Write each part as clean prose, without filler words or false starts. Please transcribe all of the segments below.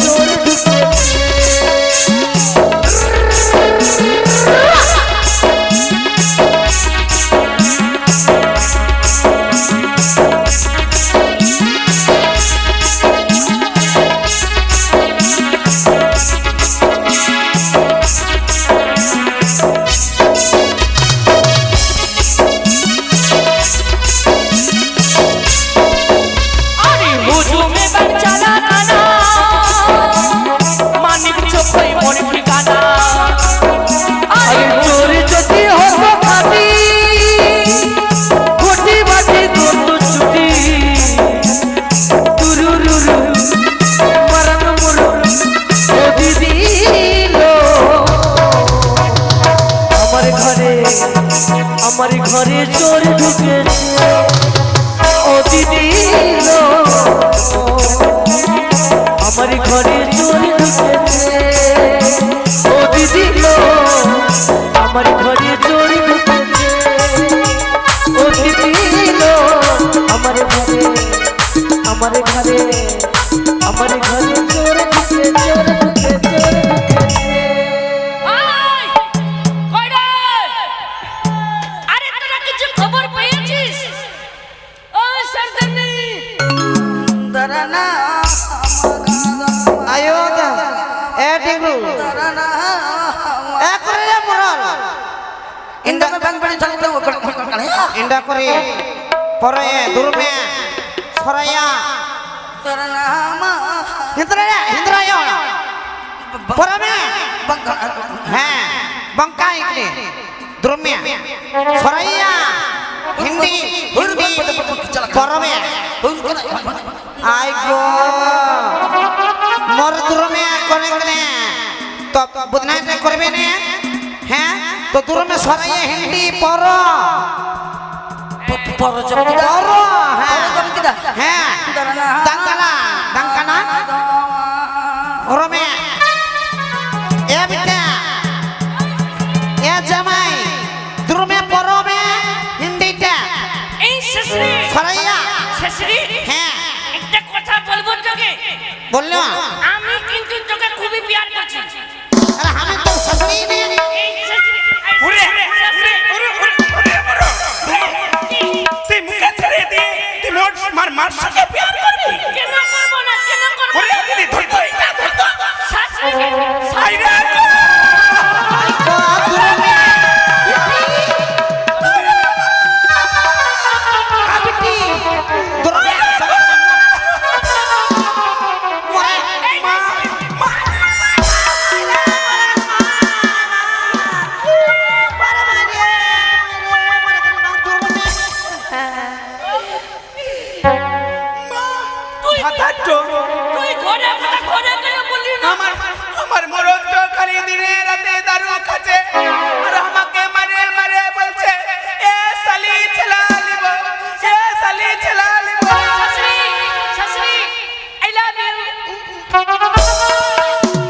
চোর ঢুকেছে আমার ঘরে চোর ঢুকেছে ও দিদি লো আমার ঘরে চোর ঢুকেছে ও দিদি লো আমার ঘরে চোর ঢুকেছে ও দিদি লো আমার ঘরে আমার ঘরে আমার ঘরে চোর ঢুকেছে চোর ঢুকেছে চোর ঢুকেছে इंडा करी परे दुर्मे सरया हिंद्रया हिंद्रया परमे हां बंका इकले दुर्मे सरया हिंदी हिंदी परमे आई गो मोर दुर्मे कोने कोने तो बुधना करबे ने हैं तो दुर्मे सरया हिंदी पर Poro jempida, poro, jempida, dangkana, dangkana, orome, ya bida, ya jamai, durme porome, hindi ta, sesri, faraya, sesri, একটা কথা বলবো তোকে, বললো, আমি কিন্তু তোকে খুবই প্যার করছি, আরে আমি তো সসরি নে, ওরে, मार मार सके प्यार करबी কেন করব না কেন করব ওরে দিদি ধর ধর এটা ধর ধর সাইরা আবিটি দুর্বে তুই ঘরে ঘরে গেলে বললি না আমার মরদ তো খালি দিনে রাতে দারু খাচ্ছে আর আমাকে মারে মারে বলছে এ সালি ছেলা লিব এ সালি ছেলা লিব শাশুড়ি শাশুড়ি আই লাভ ইউ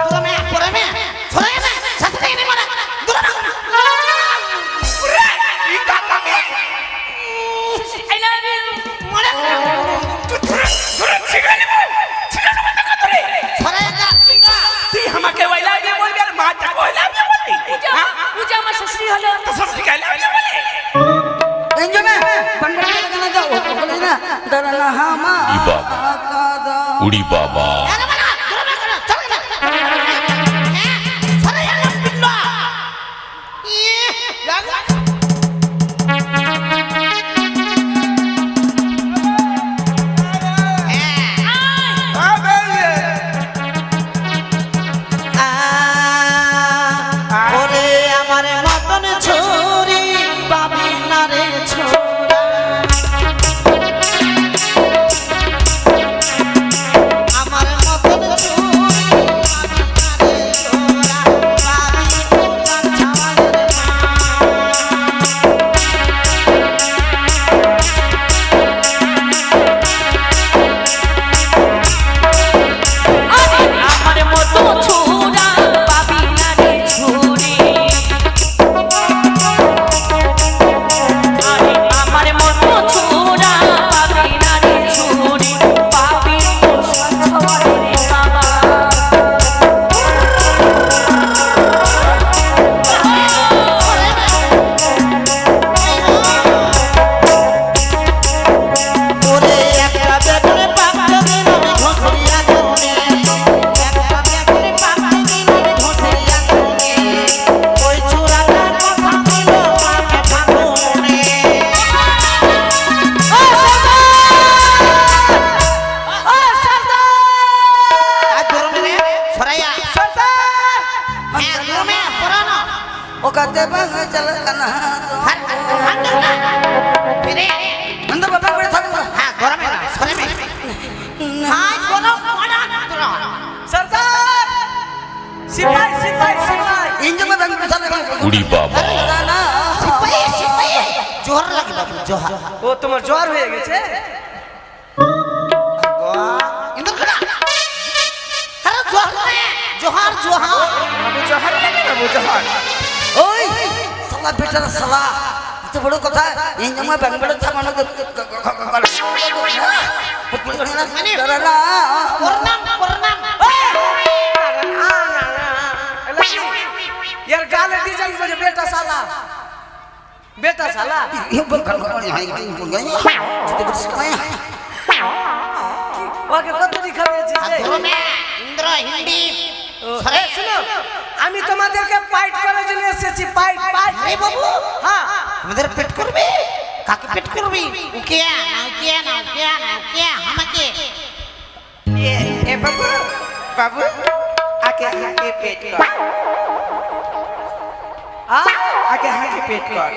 দুর্মে পরমে সরাইনা শাশুড়ি নে মানে দুর্মে ওরে ই কাকা মে আই লাভ ইউ মানে ধরে ছিগা লিব ছিগা লিব টাকা ধরে সরাইনা সিঙ্গা তুই আমাকে ওইলা দিয়ে বলবি আর মা টাকা ওইলা দিয়ে বলবি পূজা আমার শাশুড়ি হলো তো সব শিখাই লাগে বলে enjona, pandai kana jao, boleh na, darana hama, kada. उड़ी बाबा আরে বাবা দুর্মে করো চল না সরাইনা বিল্লা ইয়ে লাগা ওরে আমার মতন ছুরি পাবি না রে ছোরা আমার মতন ওকাতে ভাঙা চল কানা দো ফিরে বন্ধ বাবা করে থাকো হ্যাঁ গরমে না সরমে হাই গরম পড়া তোরা সরদার সিপাই সিপাই সিপাই ইঞ্জে মে ভাঙা চল কানা উড়ি বাবা কানা সিপাই জোহর লাগে বাবু জোহর ও তোমার জ্বর হয়ে গেছে ইন্দর করা আরে জোহর জোহর বাবু জোহার লাগে বাবু জোহার ওই সালা বেটার সালা এত বড় কথা ইঞ্জে মে ভাঙা থামানো মানে দাঁড়া প্রণাম यार गाले डीजल मुझे बेटा साला ये बोल कर कोनी हाई बोल गई तो कुछ नहीं ওকে কত দেখাবেছি গরমে ইন্দ্র হিন্দি আরে শুনো আমি তোমাদেরকে ফাইট করার জন্য এসেছি ফাইট এই বাবু হ্যাঁ আমাদের পেট করবে কাকে পেট করবি উকিয়া না আমাকে এ বাবু বাবু আগে হাঁকে পেট কর আগে হাঁকে পেট কর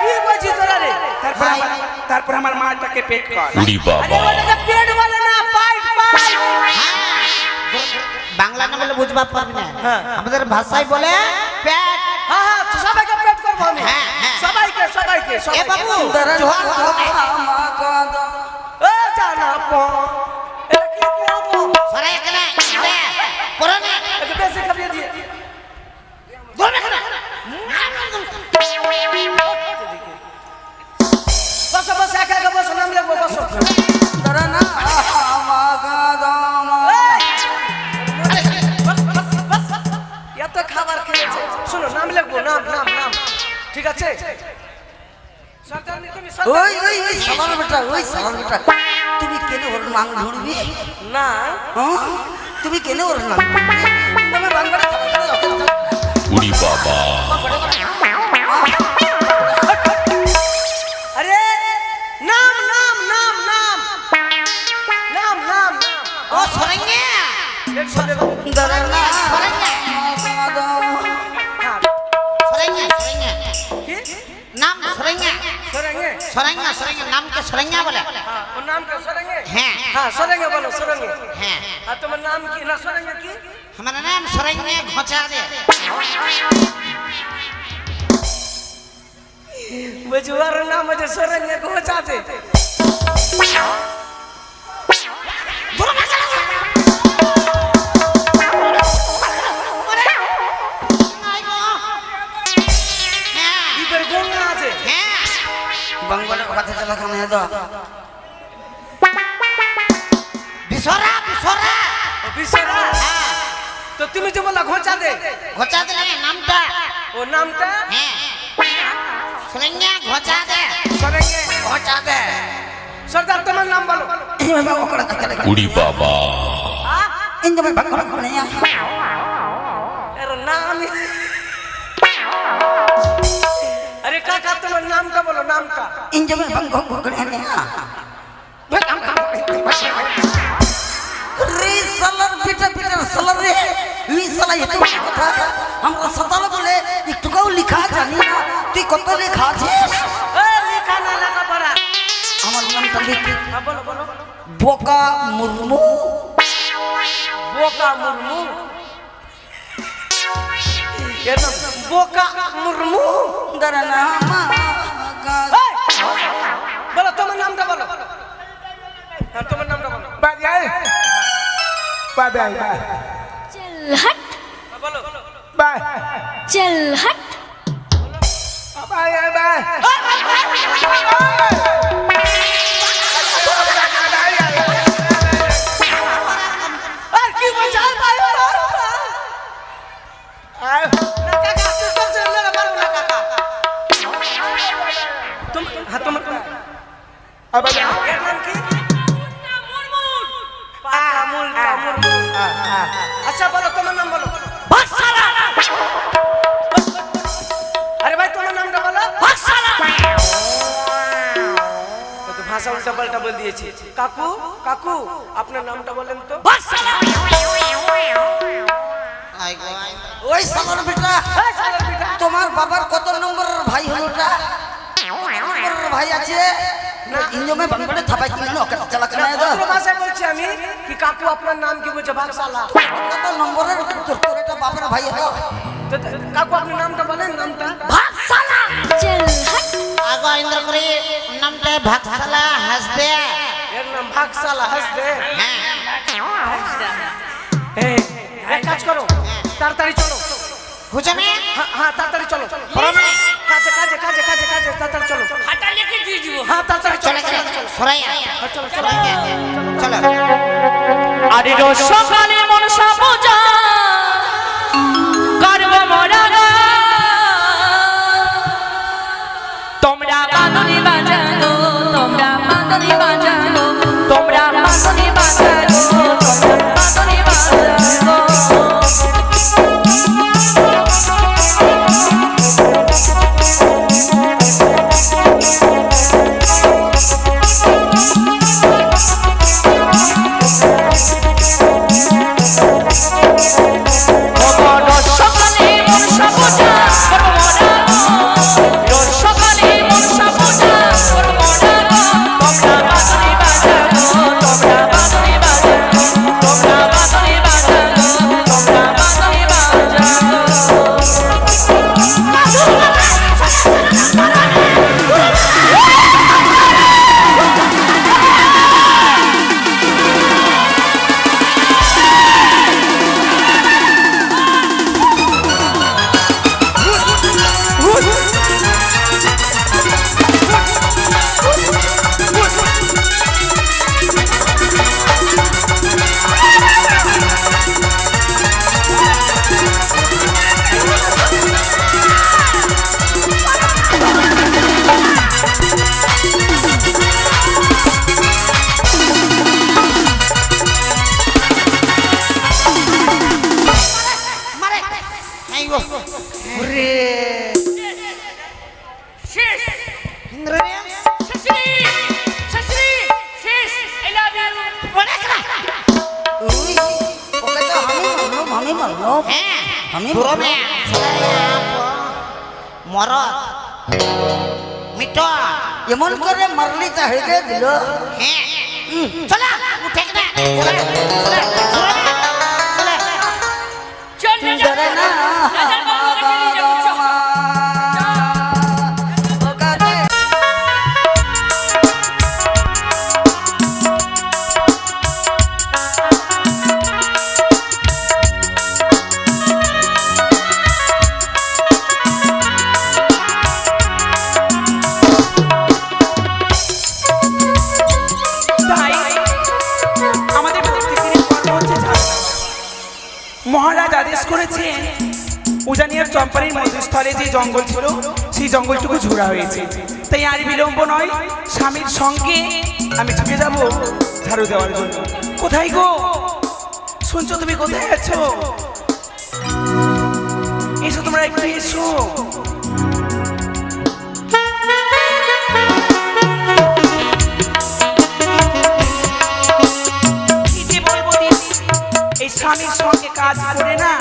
কি বলছিস তোরা রে তারপর আমার মাটাকে পেট কর উড়ি আরে বাবা ওটাকে পেট বলে না ফাইট বাংলা না বলে বুঝবা পারবি না আমাদের ভাষায় বলে পেট হ্যাঁ সবাইকে পেট করব আমি হ্যাঁ, হ্যাঁ। সবাইকে এ বাবু দাঁড়া জোহর মাকাদা এ জানা পো এটা কি পো সরে এখানে পরনে এটা বেশি খাইয়ে দিয়ে গরমে এখানে বসো বসো একা বসো নাম লিখবো বসো দাঁড়া না মাকাদা এত খাবার খেয়েছে শুনো নাম লিখবো নাম ঠিক আছে সরদারনি তুমি ওই সালার বেটা তুমি কেন ওর নাম ধরবি না হ্যাঁ তুমি কেন ওর নাম তুমি বাংলা উড়ি বাবা আরে নাম ও সরেঙ্গে দাঁড়া না সরেঙ্গে মাকাদা সরেঙ্গে কি নাম সরেঙ্গে সরেঙ্গে সরেঙ্গে নামকে সরেঙ্গে বলে हाँ वो नाम का सरेंगे হ্যাঁ हाँ सरेंगे बोलो सरेंगे হ্যাঁ हाँ तुम्हारा नाम की ना सरेंगे की हमारा नाम सरेंगे घोचा दे बुजुआर नाम मुझे सरेंगे को चाहते इधर गोंगा আছে বাংলা কথা চলা কানে দাও बिसोरा बिसरा तो তুমি যে বলা ঘোচা দে घोचा दे नामटा ও নামটা হ্যাঁ সরেঙ্গে ঘোচা দে সরেंगे ঘোচা দে सरदार তোমার নাম বলো ইমে ওকড়া কালে উড়ি বাবা ইন্দে মে বাংলা কোনে এর নাম अरे काका তোমার নামটা বলো নামটা ইন্দে মে বাংলা কোনে রে সালার বেটা সালার রে ই সালা এত কথা আমরা সতালা বলে একটু কাউ লেখা জানি না তুই কত লেখা আছিস এ লেখা না লেখা পড়া আমার নামটা লিখি হ্যাঁ বলো বোকা মুর্মু बोका मुर्मू ये नाम बोका मुर्मू দাঁড়া না মাকাদা बोलो तुम्हारा नाम बोलो हाँ तुम्हारा नाम बोलो বাই चल हट हाँ, बोलो বাই चल हट বাই अरे क्यों बचा भाई ना काका तू कब से लड़ा मारो ना काका तुम हाँ तुम ये नाम की मुर्मू अच्छा बोलो तुम्हारा नाम बोलो अरे भाई तुम्हारा नाम बोलो तो भाषा उल्टा पल्टा बोल दिए काकू काकू अपना नाम बोलें तो ওই সালার বেটা, এই শালার বেটা। তোমার বাবার কত নম্বরের ভাই হলো ওটা? নম্বরের ভাই আছে ইঞ্জমে বাংলাতে থাপাই কিনে না ওকে চালা কেন ভদ্র ভাষায় বলছি আমি কি কাকু আপনার নাম কি বলছে ভাগশালা? কত নম্বরের তোর এটা বাবার ভাই হলো? কাকু আপনি নামটা বলেন, নামটা ভাগশালা। चल हट আগো ইন্দ্র করে নামটা ভাগশালা হাসবে। এর নাম ভাগশালা হাসবে। হ্যাঁ এই, এক কাজ করো, তাড়াতাড়ি চলো। হুজমে হ্যাঁ হ্যাঁ, তাড়াতাড়ি চলো। প্রমে কাজে কাজে কাজে কাজে কাজে তাড়াতাড়ি চলো। হাঁটা লিখে দিয়ে দিব। হ্যাঁ তাড়াতাড়ি চলো। চলে গেল সরাইয়া চলো চলো চলো আরে রোজ সকালে মনসা পূজা করব মোরা গো। তোমরা বাঁধনি বাজানো, তোমরা বাঁধনি বাজানো, তোমরা বাঁধনি বাজানো, তোমরা বাঁধনি বাজানো। রোজ সকালে মনসা পূজা করব মোরা গো। রোজ সকালে মনসা পূজা করব মোরা গো। তোমরা বাঁধনি বাজানো, তোমরা বাঁধনি বাজানো, তোমরা বাঁধনি বাজানো, তোমরা বাঁধনি বাজানো। মারে এই গো ওরে শেষ ইন্দ্র রে শাশুড়ি, শাশুড়ি, শেষ। I love you. ওই ওকে তো আমি মারলাম হ্যাঁ আমি প্রমে সরাইয়া মরদ মিটো এমন করে মারলি তা হেগে দিল। হ্যাঁ চলা উঠে না চলে চলে চলে চল না, যা। ধরে না রাজার বাবুকে চলে যাবো, চল। তাই আমাদের প্রত্যেকেরই কর্ম হচ্ছে ঝাড়ু দেওয়া। মহারাজ আদেশ করেছেন উজানিয়ার চম্পারির মধ্যস্থলে যে জঙ্গল ছিল সেই জঙ্গলটুকু ঝোড়া হয়েছে। তাই আর বিলম্ব নয়, স্বামীর সঙ্গে আমি ছুটে যাব ঝাড়ু দেওয়ার জন্য। কোথায় গো শুনছো, তুমি কোথায় আছো? এসো তোমরা একটু এসো। কি যে বলবো দিদি, এই স্বামীর সঙ্গে কাজ করে না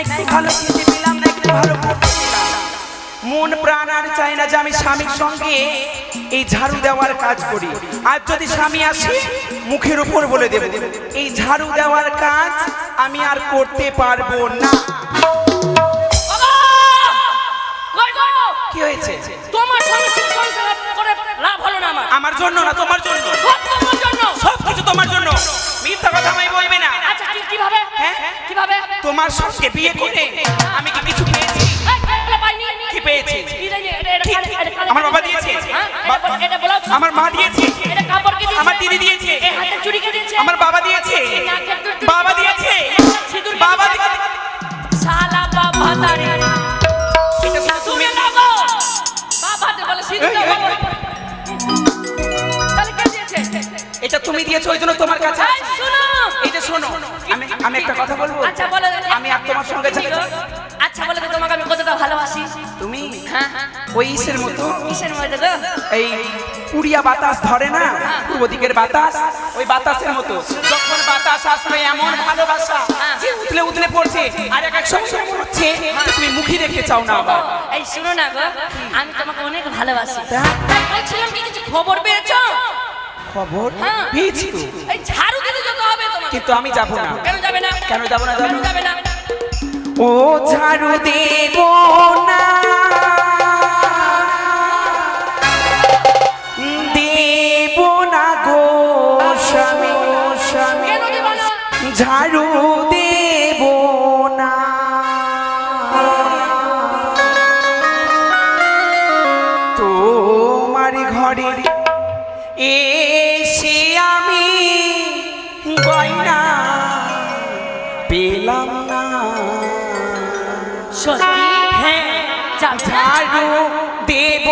একটু ভালো খেতে পেলাম, না একটু ভালো পড়তে পেলাম। মন প্রাণ আর চায় না যে আমি স্বামীর সঙ্গে এই ঝাড়ু দেওয়ার কাজ করি। আর যদি স্বামী আসে মুখের উপর বলে দেব এই ঝাড়ু দেওয়ার কাজ আমি আর করতে পারবো না। বাবা! কই গো? কি হয়েছে? তোমার সঙ্গে সুখ সংসার করে লাভ হলো না আমার। আমার জন্য না, তোমার জন্য। সব তোমার জন্য। সব কিছু তোমার জন্য। মিথ্যা কথা আমি বলবে না। আচ্ছা কিভাবে? হ্যাঁ? কিভাবে? তোমার সঙ্গে বিয়ে করে আমি কি কিছু পেয়েছি? এই, এটা পাইনি। কি পেয়েছি? কি জানি, এটা কি? আমার বাবা দিয়েছে। হ্যাঁ? এটা ব্লাউজ। আমার মা দিয়েছে। এটা কাপড় কে দিয়েছে? আমার দিদি দিয়েছে। এই হাতের চুড়ি কে দিয়েছে? আমার বাবা দিয়েছে। এই নাকের দুল- বাবা দিয়েছে। সিঁদুর কে বাবা দিয়েছে? দিয়েছে। শালা বাবা দাঁড়ি। এটা শুধু তুমি শুনে নাও গো। বাবা দে বলে সিঁদুর দাও বাবা। তাহলে কে দিয়েছে? এটা তুমি দিয়েছো, ওই জন্য তোমার কাছে এই শোনো। এই যে শোনো, আমি একটা কথা বলবো। আচ্ছা বলো। আমি আর তোমার সঙ্গে ঠিক আছে। আচ্ছা বলে তো তোমাকে আমি কতটা ভালোবাসি। তুমি হ্যাঁ ওই ইসের মতো কিসের মধ্যে গো? এই পুড়িয়া বাতাস ধরে না পূর্ব দিকের বাতাস, ওই বাতাসের মতো যখন বাতাস আসবে এমন ভালোবাসা যে উতলে উতলে পড়ছে, আর এক এক সময় এমন হচ্ছে যে তুমি মুখই দেখতে চাও না আবার। এই শুনো না গো, আমি তোমাকে অনেক ভালোবাসি। তাই বলছিলাম কি কিছু খবর পেয়েছো? খবর হ্যাঁ। পেয়েছি তো, এই ঝাড়ু দিতে যেতে হবে তোমাকে। কিন্তু আমি যাব না। কেন যাবে না? কেন যাব না? কেন যাবে না? ও ঝাড়ু দেব না, দেব না গো স্বামী, কেন দেবে না? ঝাড়ু দেব না, তোমার ঘরে এসে আমি গয়না পেলাম না। সত্যি? হ্যাঁ, যাবে না? ঝাড়ু দেব